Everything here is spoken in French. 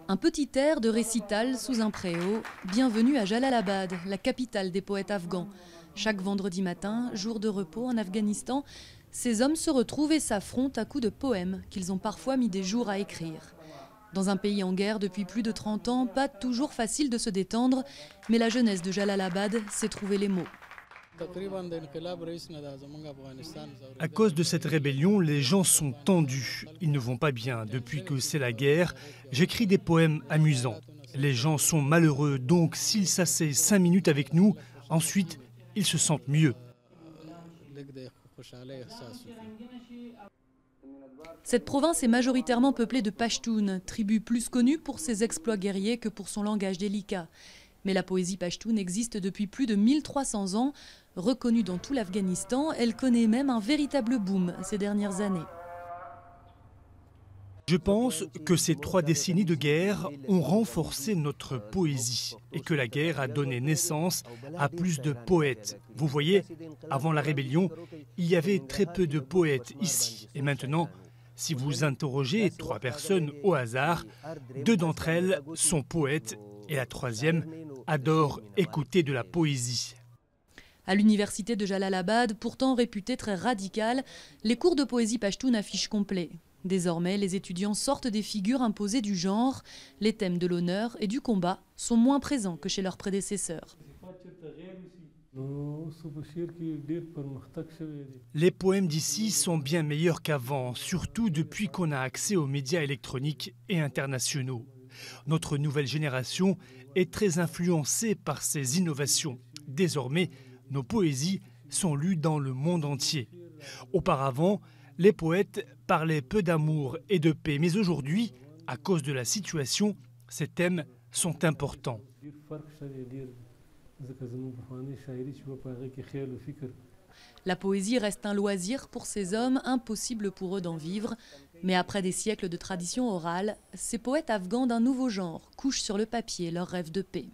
Un petit air de récital sous un préau. Bienvenue à Jalalabad, la capitale des poètes afghans. Chaque vendredi matin, jour de repos en Afghanistan, ces hommes se retrouvent et s'affrontent à coups de poèmes qu'ils ont parfois mis des jours à écrire. Dans un pays en guerre depuis plus de 30 ans, pas toujours facile de se détendre, mais la jeunesse de Jalalabad sait trouver les mots. À cause de cette rébellion, les gens sont tendus. Ils ne vont pas bien. Depuis que c'est la guerre, j'écris des poèmes amusants. Les gens sont malheureux, donc s'ils s'asseyent 5 minutes avec nous, ensuite, ils se sentent mieux. Cette province est majoritairement peuplée de Pashtuns, tribu plus connue pour ses exploits guerriers que pour son langage délicat. Mais la poésie pashtoune existe depuis plus de 1300 ans. Reconnue dans tout l'Afghanistan, elle connaît même un véritable boom ces dernières années. Je pense que ces 3 décennies de guerre ont renforcé notre poésie et que la guerre a donné naissance à plus de poètes. Vous voyez, avant la rébellion, il y avait très peu de poètes ici. Et maintenant, si vous interrogez 3 personnes au hasard, 2 d'entre elles sont poètes et la 3e adore écouter de la poésie. À l'université de Jalalabad, pourtant réputée très radicale, les cours de poésie pashtoune affichent complet. Désormais, les étudiants sortent des figures imposées du genre. Les thèmes de l'honneur et du combat sont moins présents que chez leurs prédécesseurs. Les poèmes d'ici sont bien meilleurs qu'avant, surtout depuis qu'on a accès aux médias électroniques et internationaux. Notre nouvelle génération est très influencée par ces innovations. Désormais, nos poésies sont lues dans le monde entier. Auparavant, les poètes parlaient peu d'amour et de paix, mais aujourd'hui, à cause de la situation, ces thèmes sont importants. La poésie reste un loisir pour ces hommes, impossible pour eux d'en vivre. Mais après des siècles de tradition orale, ces poètes afghans d'un nouveau genre couchent sur le papier leurs rêves de paix.